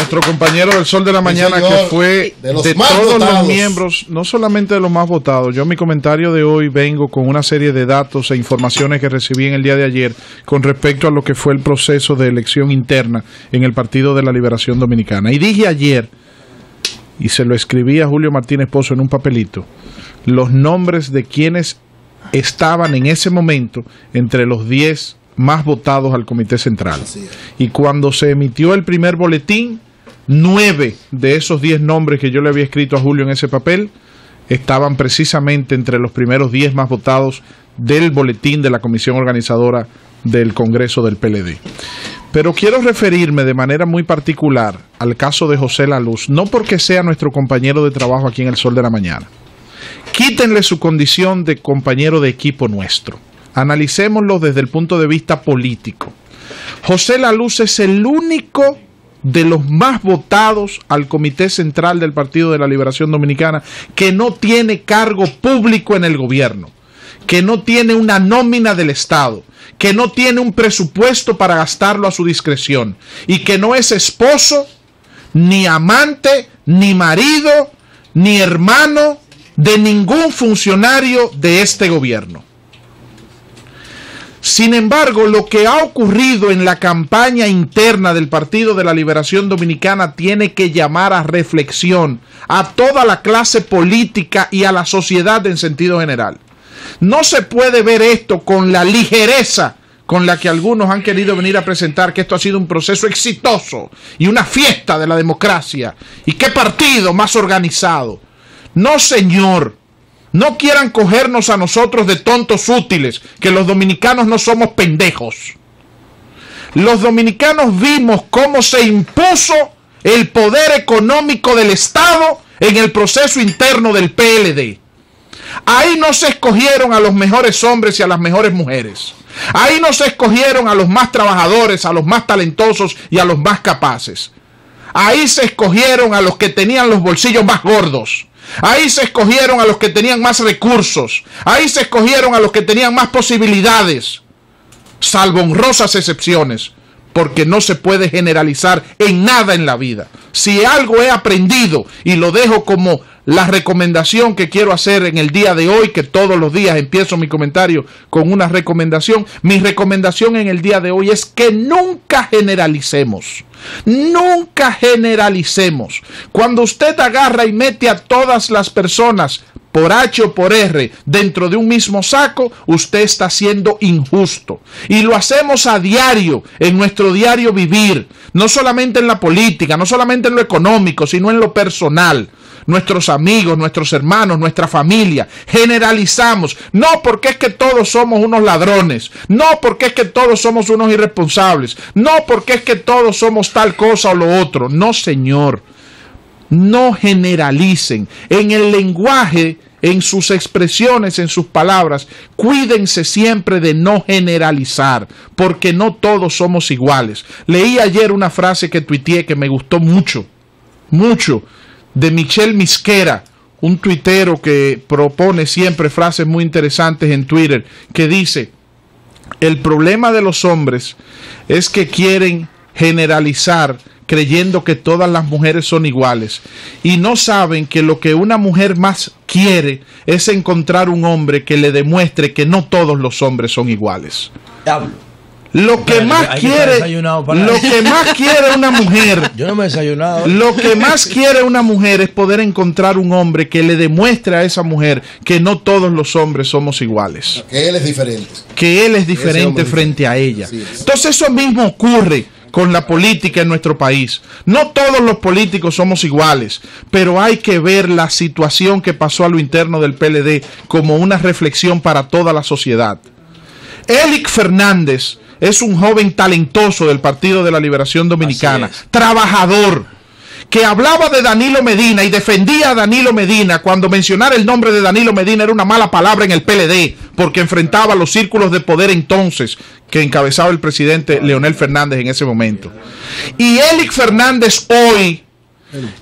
nuestro compañero del Sol de la Mañana, señor, que fue de todos los miembros, no solamente de los más votados. Yo en mi comentario de hoy vengo con una serie de datos e informaciones que recibí en el día de ayer con respecto a lo que fue el proceso de elección interna en el Partido de la Liberación Dominicana. Y dije ayer, y se lo escribí a Julio Martínez Pozo en un papelito, los nombres de quienes estaban en ese momento entre los 10 más votados al Comité Central. Y cuando se emitió el primer boletín, 9 de esos 10 nombres que yo le había escrito a Julio en ese papel estaban precisamente entre los primeros 10 más votados del boletín de la Comisión Organizadora del Congreso del PLD. Pero quiero referirme de manera muy particular al caso de José La Luz, no porque sea nuestro compañero de trabajo aquí en El Sol de la Mañana. Quítenle su condición de compañero de equipo nuestro. Analicémoslo desde el punto de vista político. José La Luz es el único de los más votados al Comité Central del Partido de la Liberación Dominicana que no tiene cargo público en el gobierno, que no tiene una nómina del Estado, que no tiene un presupuesto para gastarlo a su discreción y que no es esposo, ni amante, ni marido, ni hermano de ningún funcionario de este gobierno. Sin embargo, lo que ha ocurrido en la campaña interna del Partido de la Liberación Dominicana tiene que llamar a reflexión a toda la clase política y a la sociedad en sentido general. No se puede ver esto con la ligereza con la que algunos han querido venir a presentar que esto ha sido un proceso exitoso y una fiesta de la democracia. ¿Y qué partido más organizado? No, señor. No quieran cogernos a nosotros de tontos útiles, que los dominicanos no somos pendejos. Los dominicanos vimos cómo se impuso el poder económico del Estado en el proceso interno del PLD. Ahí no se escogieron a los mejores hombres y a las mejores mujeres. Ahí no se escogieron a los más trabajadores, a los más talentosos y a los más capaces. Ahí se escogieron a los que tenían los bolsillos más gordos. Ahí se escogieron a los que tenían más recursos. Ahí se escogieron a los que tenían más posibilidades. Salvo honrosas excepciones, porque no se puede generalizar en nada en la vida. Si algo he aprendido, y lo dejo como la recomendación que quiero hacer en el día de hoy, que todos los días empiezo mi comentario con una recomendación, mi recomendación en el día de hoy es que nunca generalicemos. Nunca generalicemos. Cuando usted agarra y mete a todas las personas por H o por R dentro de un mismo saco, usted está siendo injusto. Y lo hacemos a diario, en nuestro diario vivir, no solamente en la política, no solamente en lo económico, sino en lo personal. Nuestros amigos, nuestros hermanos, nuestra familia, generalizamos, no porque es que todos somos unos ladrones, no porque es que todos somos unos irresponsables, no porque es que todos somos tal cosa o lo otro, no, señor, no generalicen. En el lenguaje, en sus expresiones, en sus palabras, cuídense siempre de no generalizar, porque no todos somos iguales. Leí ayer una frase que tuiteé que me gustó mucho, de Michel Misquera, un tuitero que propone siempre frases muy interesantes en Twitter, que dice: el problema de los hombres es que quieren generalizar creyendo que todas las mujeres son iguales y no saben que lo que una mujer más quiere es encontrar un hombre que le demuestre que no todos los hombres son iguales. Lo que más quiere una mujer, yo no me he desayunado. Lo que más quiere una mujer es poder encontrar un hombre que le demuestre a esa mujer que no todos los hombres somos iguales. Que él es diferente. Que él es diferente frente a ella. Entonces eso mismo ocurre con la política en nuestro país. No todos los políticos somos iguales, pero hay que ver la situación que pasó a lo interno del PLD como una reflexión para toda la sociedad. Élic Fernández es un joven talentoso del Partido de la Liberación Dominicana, trabajador, que hablaba de Danilo Medina y defendía a Danilo Medina cuando mencionar el nombre de Danilo Medina era una mala palabra en el PLD, porque enfrentaba los círculos de poder entonces que encabezaba el presidente Leonel Fernández en ese momento. Y Élic Fernández hoy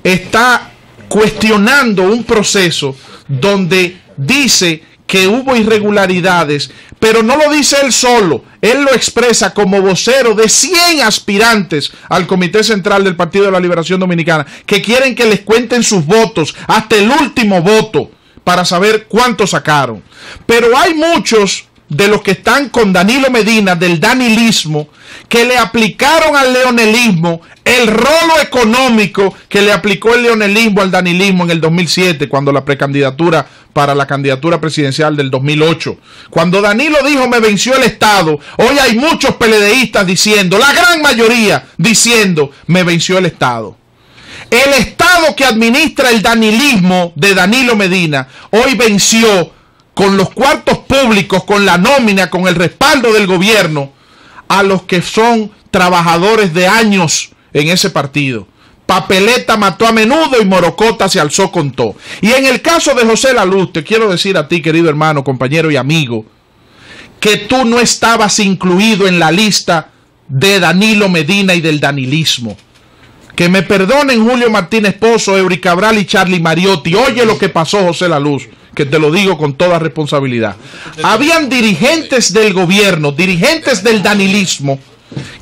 está cuestionando un proceso donde dice que hubo irregularidades, pero no lo dice él solo, él lo expresa como vocero de 100 aspirantes al Comité Central del Partido de la Liberación Dominicana, que quieren que les cuenten sus votos, hasta el último voto, para saber cuánto sacaron. Pero hay muchos de los que están con Danilo Medina, del danilismo, que le aplicaron al leonelismo el rolo económico que le aplicó el leonelismo al danilismo en el 2007, cuando la precandidatura para la candidatura presidencial del 2008. Cuando Danilo dijo me venció el Estado, hoy hay muchos PLDistas diciendo, la gran mayoría diciendo me venció el Estado. El Estado que administra el danilismo de Danilo Medina hoy venció con los cuartos públicos, con la nómina, con el respaldo del gobierno, a los que son trabajadores de años en ese partido. Papeleta mató a menudo y Morocota se alzó con todo. Y en el caso de José Laluz, te quiero decir a ti, querido hermano, compañero y amigo, que tú no estabas incluido en la lista de Danilo Medina y del danilismo. Que me perdonen Julio Martínez Pozo, Eury Cabral y Charlie Mariotti. Oye lo que pasó, José Laluz, que te lo digo con toda responsabilidad. Habían dirigentes del gobierno, dirigentes del danilismo,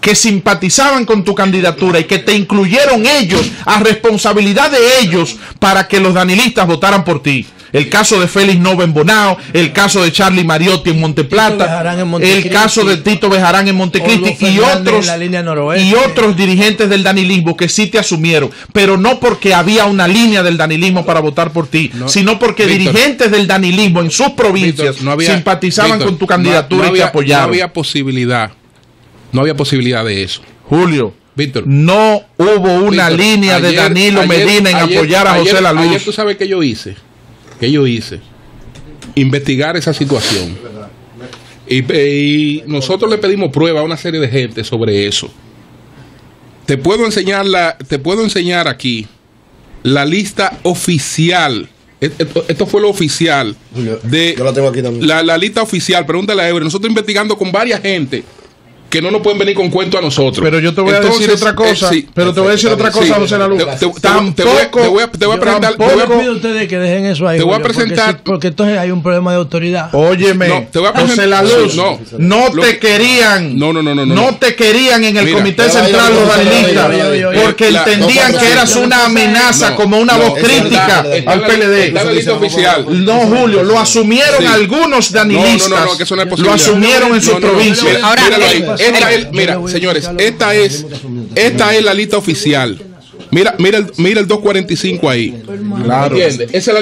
que simpatizaban con tu candidatura y que te incluyeron ellos, a responsabilidad de ellos, para que los danilistas votaran por ti. El caso de Félix Nova en Bonao, el caso de Charlie Mariotti en Monteplata, el caso de Tito Bejarán en Montecristi y otros dirigentes del danilismo que sí te asumieron, pero no porque había una línea del danilismo para votar por ti, sino porque dirigentes del danilismo en sus provincias simpatizaban con tu candidatura y te apoyaron. No había posibilidad de eso. Julio, Víctor, no hubo una línea de Danilo Medina en apoyar a José Laluz. Ayer tú sabes que yo hice. Investigar esa situación. Y nosotros le pedimos prueba a una serie de gente sobre eso. Te puedo enseñar aquí la lista oficial. Esto fue lo oficial. Yo la tengo aquí también. La lista oficial, pregúntale a Eury. Nosotros investigando con varias gente que no nos pueden venir con cuento a nosotros. Pero yo te voy a decir otra cosa. José Laluz. Te voy a presentar. Yo pido a ustedes que dejen eso ahí. Te voy a presentar. Porque entonces hay un problema de autoridad. Óyeme, José Laluz, no te querían en el Comité Central los danilistas, porque entendían que eras una amenaza, como una voz crítica al PLD. No, Julio, lo asumieron algunos danilistas. Lo asumieron en sus provincias. Mira, señores, esta es la lista oficial. Mira el 245 ahí. Claro. Esa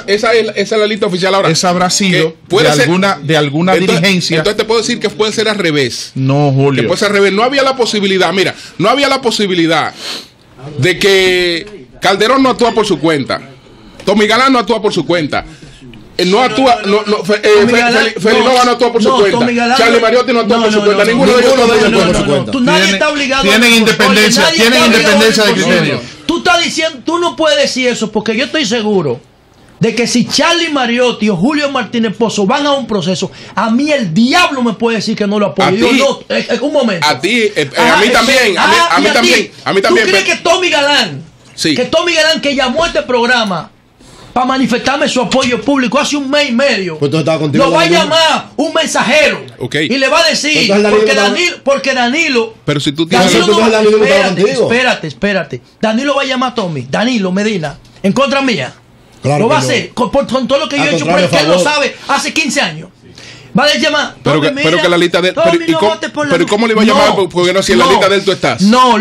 es la lista oficial ahora. Esa habrá sido de alguna dirigencia. Entonces te puedo decir que puede ser al revés. No, Julio. Que puede ser al revés. No había la posibilidad, no había la posibilidad de que Calderón no actúa por su cuenta. Tommy Galán no actúa por su cuenta. No actúa, Félix Nova no actúa por su cuenta. Charlie Mariotti no actúa por su cuenta. Ninguno de ellos actúa por su cuenta. Nadie está obligado. Tienen independencia de criterio. Tú estás diciendo, tú no puedes decir eso, porque yo estoy seguro de que si Charlie Mariotti o Julio Martínez Pozo van a un proceso, a mí el diablo me puede decir que no lo apoyo. Un momento. A ti, a mí también. A mí también. ¿Tú crees que Tommy Galán, que llamó a este programa para manifestarme su apoyo público hace un mes y medio, pues lo va a llamar un mensajero y le va a decir, porque Danilo, pero si tú tienes espérate, Danilo va a llamar a Tommy, Danilo Medina, en contra mía, claro, lo va a hacer con todo lo que yo he hecho, porque él lo sabe hace 15 años. Va a llamar. Pero que la lista de él. Pero ¿cómo le iba a llamar? Porque no, si en la lista de él tú estás. No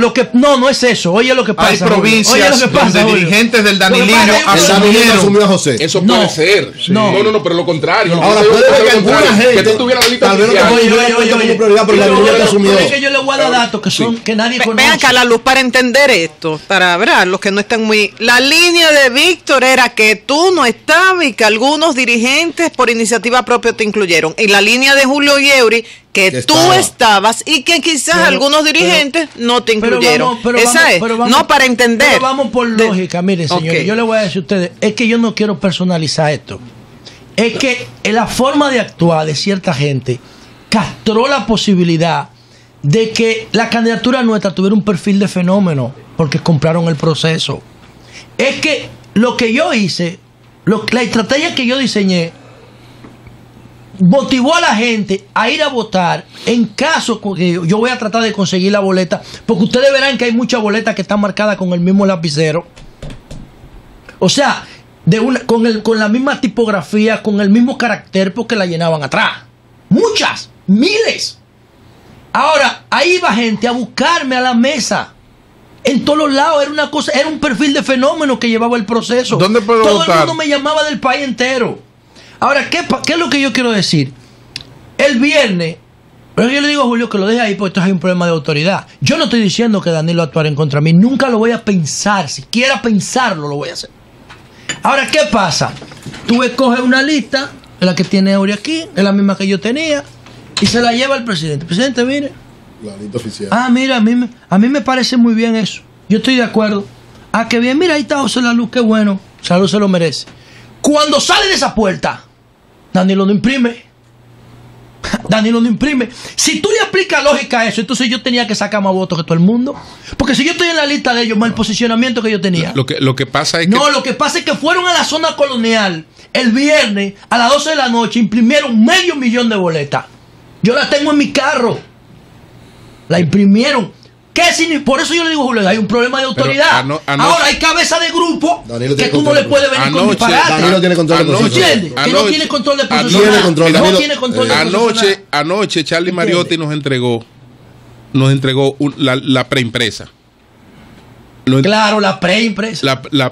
es eso. Oye lo que pasa. Hay provincias donde dirigentes del danilismo asumió a José. Eso puede ser. No, pero lo contrario. Ahora puede ver que alguna gente que tú tuvieras la lista que yo le voy a dar datos que nadie conoce. Vean acá, Laluz, para entender esto, para ver los que no están muy. La línea de Víctor era que tú no estabas y que algunos dirigentes por iniciativa propia te incluyeron. Y la línea de Julio y Eury, que tú estabas y que quizás algunos dirigentes no te incluyeron. No para entender. Pero vamos por lógica, miren, señores, yo le voy a decir a ustedes, es que yo no quiero personalizar esto. Es que la forma de actuar de cierta gente castró la posibilidad de que la candidatura nuestra tuviera un perfil de fenómeno, porque compraron el proceso. Es que lo que yo hice, la estrategia que yo diseñé, motivó a la gente a ir a votar en caso que yo voy a tratar de conseguir la boleta, porque ustedes verán que hay muchas boletas que están marcadas con el mismo lapicero. O sea, con la misma tipografía, con el mismo carácter, porque la llenaban atrás. Muchas, miles. Ahora, ahí iba gente a buscarme a la mesa. En todos los lados era una cosa, era un perfil de fenómeno que llevaba el proceso. ¿Dónde puedo Todo votar? el mundo me llamaba del país entero. Ahora, ¿qué es lo que yo quiero decir? El viernes, pero yo le digo a Julio que lo deje ahí porque esto es un problema de autoridad. Yo no estoy diciendo que Danilo actuara en contra de mí. Nunca lo voy a pensar. Si quiera pensarlo, lo voy a hacer. Ahora, ¿qué pasa? Tú escoges una lista, la que tiene Eury aquí, es la misma que yo tenía, y se la lleva al presidente. Presidente, mire. La lista oficial. Ah, mira, a mí me parece muy bien eso. Yo estoy de acuerdo. Ah, qué bien. Mira, ahí está José Laluz, qué bueno. Salud se lo merece. Cuando sale de esa puerta, Danilo no imprime. Danilo no imprime. Si tú le aplicas lógica a eso, entonces yo tenía que sacar más votos que todo el mundo. Porque si yo estoy en la lista de ellos, más el posicionamiento que yo tenía. Lo que pasa es No, lo que pasa es que fueron a la zona colonial el viernes a las 12 de la noche, imprimieron 500,000 de boletas. Yo las tengo en mi carro. La imprimieron. ¿Qué significa? Por eso yo le digo, Julio, hay un problema de autoridad. Ahora hay cabeza de grupo que tú no le puedes venir con disparate. Danilo tiene control de ¿Entiendes? Que no tiene control de posicional. No tiene control de posicional. Anoche Charlie Mariotti nos entregó la preimpresa. Claro, la preimpresa. La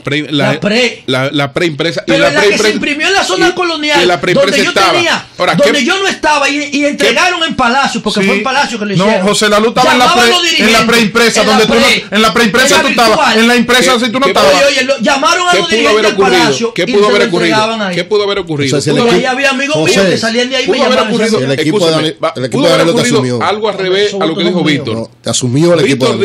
preimpresa. Pero la que se imprimió en la zona colonial, donde yo tenía, donde yo no estaba, y entregaron en Palacio, porque fue en Palacio que lo hicieron. No, José Laluz estaba en la preimpresa, donde tú no, en la preimpresa tú estabas, en la impresa si tú no estabas. Oye, llamaron a los dirigentes del Palacio. ¿Qué pudo haber ocurrido? ¿Qué pudo haber ocurrido? Ahí había amigos míos que salían de ahí y me llamaban. El equipo de Danilo te asumió. Algo al revés a lo que dijo Víctor. Te asumió el equipo.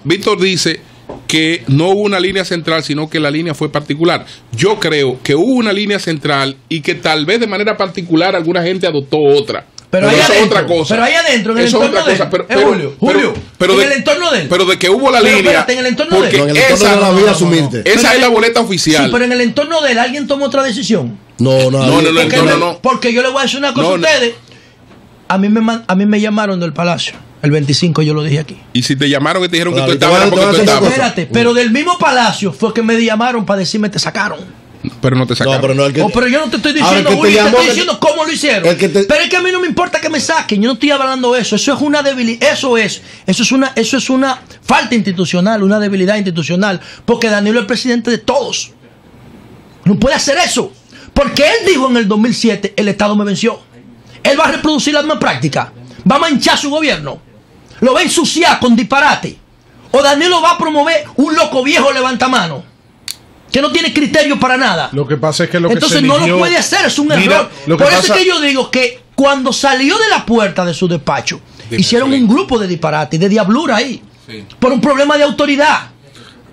Víctor dice que no hubo una línea central, sino que la línea fue particular. Yo creo que hubo una línea central y que tal vez de manera particular alguna gente adoptó otra. Pero eso es otra cosa. Pero ahí adentro, en el entorno de él. Julio, en el entorno de él. Pero de que hubo la línea. Espérate, en el entorno de él. En el entorno de la vida asumirte. Esa es la boleta oficial. Sí, pero en el entorno de él, ¿alguien tomó otra decisión? No. Porque yo le voy a decir una cosa a ustedes. A mí me llamaron del Palacio. El 25 yo lo dije aquí. Y si te llamaron y te dijeron que tú estabas, porque tú estabas. Espérate, pero del mismo Palacio fue que me llamaron para decirme te sacaron. Pero no te sacaron. Pero yo no te estoy diciendo, Julio, te estoy diciendo cómo lo hicieron. Pero es que a mí no me importa que me saquen. Yo no estoy hablando de eso. Eso es una debilidad. Eso es una falta institucional, una debilidad institucional. Porque Danilo es el presidente de todos. No puede hacer eso. Porque él dijo en el 2007, el Estado me venció. Él va a reproducir la misma práctica. Va a manchar su gobierno. Lo va a ensuciar con disparate. O Danilo va a promover un loco viejo levantamano que no tiene criterio para nada. Lo que pasa es que lo que entonces no lo puede hacer, es un error. Por eso es que yo digo que cuando salió de la puerta de su despacho, hicieron un grupo de disparate, de diablura ahí, por un problema de autoridad.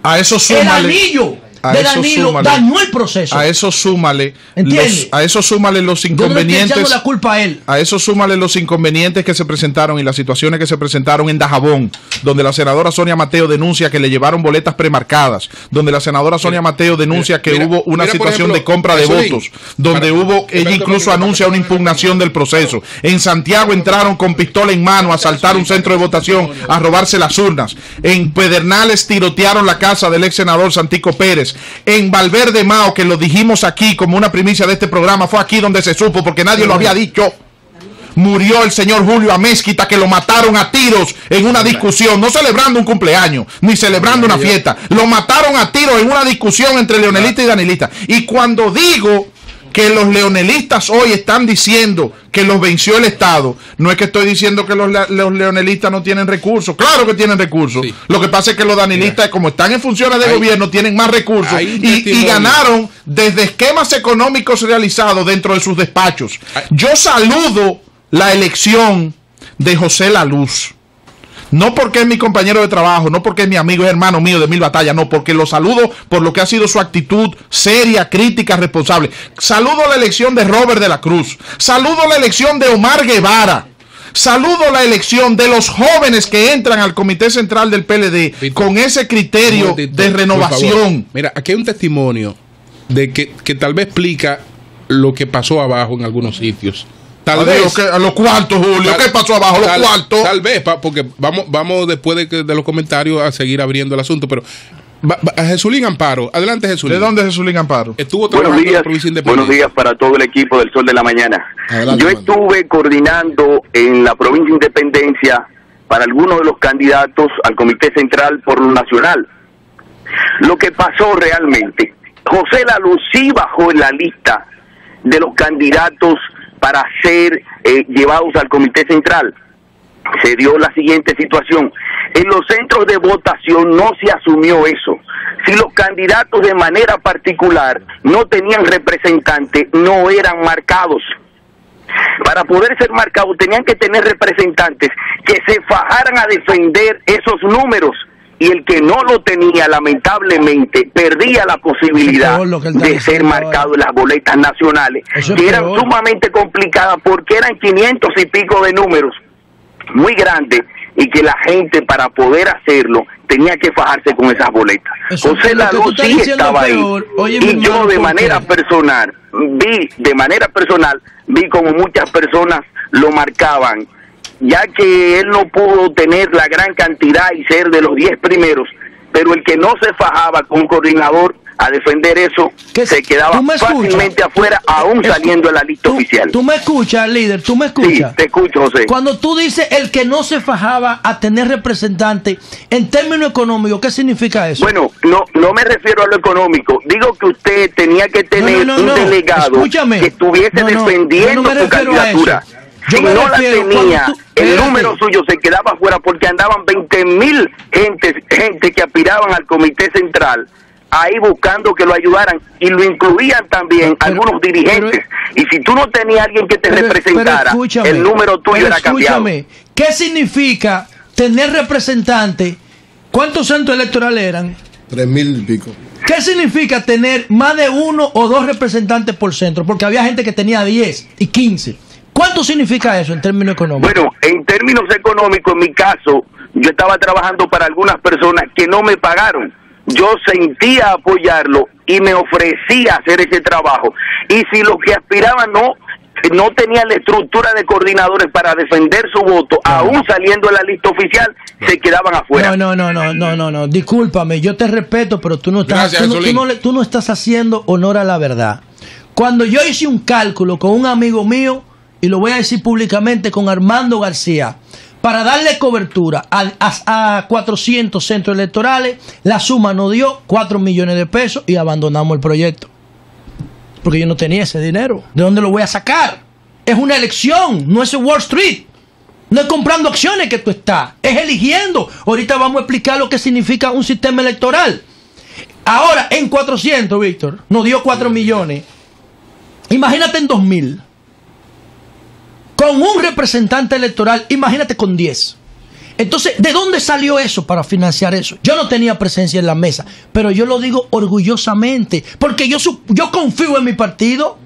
A eso súmale, el anillo de Danilo dañó el proceso. A eso súmale los inconvenientes. Yo no le estoy echando la culpa a él. A eso súmale los inconvenientes que se presentaron y las situaciones que se presentaron en Dajabón, donde la senadora Sonia Mateo denuncia que le llevaron boletas premarcadas, donde la senadora Sonia Mateo denuncia que hubo una situación de compra de votos, donde ella incluso anuncia una impugnación del proceso. En Santiago entraron con pistola en mano a asaltar un centro de votación, a robarse las urnas. En Pedernales tirotearon la casa del ex senador Santico Pérez. En Valverde Mao, que lo dijimos aquí como una primicia de este programa, fue aquí donde se supo, porque nadie lo había dicho. Murió el señor Julio Amézquita, que lo mataron a tiros en una discusión, no celebrando un cumpleaños, ni celebrando una fiesta. Lo mataron a tiros en una discusión entre leonelistas y danilistas. Y cuando digo que los leonelistas hoy están diciendo que los venció el Estado, no es que estoy diciendo que los leonelistas no tienen recursos. Claro que tienen recursos. Sí. Lo que pasa es que los danilistas, como están en funciones de gobierno, tienen más recursos y ganaron desde esquemas económicos realizados dentro de sus despachos. Yo saludo la elección de José Laluz. No porque es mi compañero de trabajo, no porque es mi amigo, es hermano mío de mil batallas, no, porque lo saludo por lo que ha sido su actitud seria, crítica, responsable. Saludo la elección de Robert de la Cruz. Saludo la elección de Omar Guevara. Saludo la elección de los jóvenes que entran al Comité Central del PLD, Víctor, con ese criterio de renovación. Mira, aquí hay un testimonio de que tal vez explica lo que pasó abajo en algunos sitios. Tal vez. A los cuartos, Julio. ¿Qué pasó abajo? Los cuartos. Tal vez, porque vamos después de los comentarios a seguir abriendo el asunto, pero Jesulín Amparo, adelante Jesulín. ¿De dónde es Jesulín Amparo? Estuvo trabajando en la provincia independiente. Buenos días para todo el equipo del Sol de la Mañana. Adelante, Yo estuve coordinando en la provincia Independencia para algunos de los candidatos al Comité Central por lo nacional. Lo que pasó realmente, José Lalu sí bajó en la lista de los candidatos para ser llevados al Comité Central. Se dio la siguiente situación. En los centros de votación no se asumió eso. Si los candidatos de manera particular no tenían representantes, no eran marcados. Para poder ser marcados tenían que tener representantes que se fajaran a defender esos números. Y el que no lo tenía, lamentablemente, perdía la posibilidad de ser marcado en las boletas nacionales, que eran sumamente complicadas porque eran 500 y pico de números, muy grandes, y que la gente para poder hacerlo tenía que fajarse con esas boletas. José Lalu sí estaba ahí. Y yo de manera personal, vi como muchas personas lo marcaban, ya que él no pudo tener la gran cantidad y ser de los 10 primeros, pero el que no se fajaba con un coordinador a defender eso, se quedaba fácilmente afuera, aún saliendo de la lista oficial. ¿Tú me escuchas, líder? ¿Tú me escuchas? Sí, te escucho, José. Cuando tú dices el que no se fajaba a tener representante, en términos económicos, ¿qué significa eso? Bueno, no me refiero a lo económico. Digo que usted tenía que tener un delegado que estuviese defendiendo su candidatura. Si no la tenía, el número suyo se quedaba fuera porque andaban 20.000 gente que aspiraban al Comité Central ahí buscando que lo ayudaran, y lo incluían también algunos dirigentes, y si tú no tenías alguien que te representara, el número tuyo era cambiado. ¿Qué significa tener representantes? ¿Cuántos centros electorales eran? 3.000 y pico. ¿Qué significa tener más de 1 o 2 representantes por centro? Porque había gente que tenía 10 y 15. ¿Cuánto significa eso en términos económicos? Bueno, en términos económicos, en mi caso, yo estaba trabajando para algunas personas que no me pagaron. Yo sentía apoyarlo y me ofrecía hacer ese trabajo. Y si los que aspiraban no tenían la estructura de coordinadores para defender su voto, aún saliendo de la lista oficial, se quedaban afuera. No. Discúlpame, yo te respeto, pero tú no estás, tú no estás haciendo honor a la verdad. Cuando yo hice un cálculo con un amigo mío, y lo voy a decir públicamente, con Armando García, para darle cobertura a 400 centros electorales, la suma nos dio 4 millones de pesos y abandonamos el proyecto. Porque yo no tenía ese dinero. ¿De dónde lo voy a sacar? Es una elección, no es Wall Street. No es comprando acciones que tú estás, es eligiendo. Ahorita vamos a explicar lo que significa un sistema electoral. Ahora, en 400, Víctor, nos dio 4 millones. Imagínate en 2000. Con un representante electoral, imagínate con 10. Entonces, ¿de dónde salió eso para financiar eso? Yo no tenía presencia en la mesa, pero yo lo digo orgullosamente, porque yo confío en mi partido.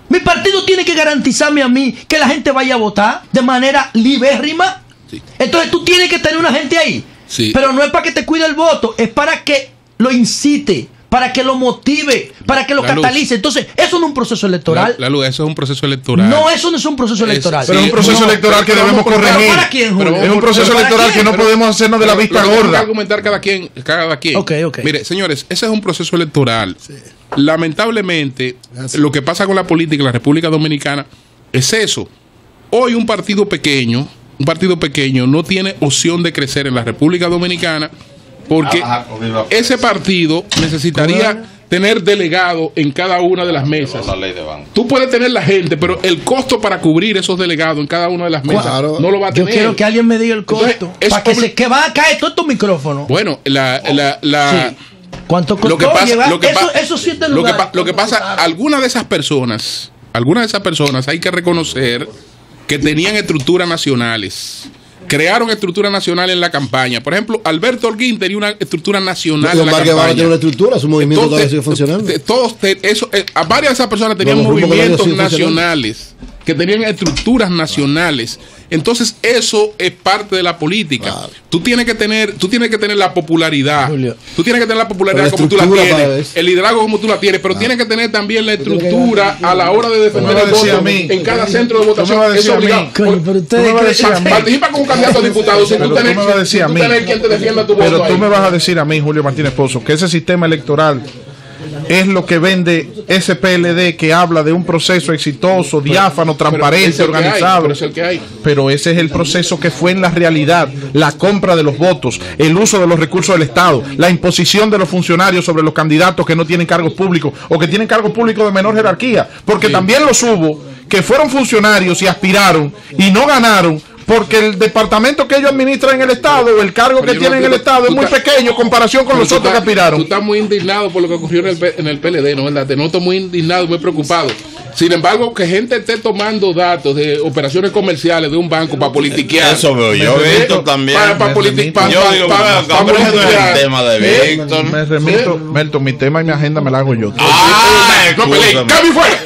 Mi partido tiene que garantizarme a mí que la gente vaya a votar de manera libérrima. Sí. Entonces tú tienes que tener una gente ahí. Sí. Pero no es para que te cuide el voto, es para que lo incite, para que lo motive, para que lo catalice. Entonces, eso no es un proceso electoral. Eso es un proceso electoral. No, eso no es un proceso electoral. Pero es un proceso electoral que debemos corregir. ¿Para quién, Julio? Es un proceso electoral que no podemos hacernos de la vista gorda. Que argumentar cada quien. Okay. Mire, señores, ese es un proceso electoral. Sí. Lamentablemente, lo que pasa con la política en la República Dominicana es eso. Hoy un partido pequeño no tiene opción de crecer en la República Dominicana, porque ese partido necesitaría tener delegado en cada una de las mesas. Tú puedes tener la gente, pero el costo para cubrir esos delegados en cada una de las mesas no lo va a tener. Yo quiero que alguien me diga el costo. Entonces, que van a caer todos estos micrófonos. Bueno, sí. ¿Cuánto costó esos 7 lugares? Lo que pasa, algunas de esas personas hay que reconocer que tenían estructuras nacionales. Crearon estructuras nacionales en la campaña. Por ejemplo, Alberto Holguín tenía una estructura nacional en la campaña. Tiene una estructura, su movimiento todavía sigue funcionando. Varias de esas personas tenían movimientos nacionales. que tenían estructuras nacionales. Entonces eso es parte de la política. Claro. Tú tienes que tener la popularidad. Julio. Tú tienes que tener la popularidad como tú la tienes, el liderazgo como tú la tienes, pero tienes que tener también la estructura a la hora de defender el voto en cada centro de votación. Es obligado. Participa con un candidato a diputado sin tú tener quien te defienda tu voto. Pero tú me vas a decir a mí, Julio Martínez Pozo, que ese sistema electoral es lo que vende ese PLD que habla de un proceso exitoso, diáfano, transparente, organizado. Pero ese es el proceso que fue en la realidad: la compra de los votos, el uso de los recursos del Estado, la imposición de los funcionarios sobre los candidatos que no tienen cargos públicos o que tienen cargos públicos de menor jerarquía, porque también los hubo que fueron funcionarios y aspiraron y no ganaron, porque el departamento que ellos administran en el Estado o el cargo que tienen en el Estado es muy pequeño en comparación con los otros que aspiraron. Tú estás muy indignado por lo que ocurrió en el PLD, ¿no? ¿Verdad? Te noto muy indignado, muy preocupado. Sin embargo, que gente esté tomando datos de operaciones comerciales de un banco para politiquear. Eso veo yo, Víctor, también. Para politiquear. Yo digo, el tema de Víctor. Me remito, Melton, mi tema y mi agenda me la hago yo. ¡No peleé! ¡Cambio fuera!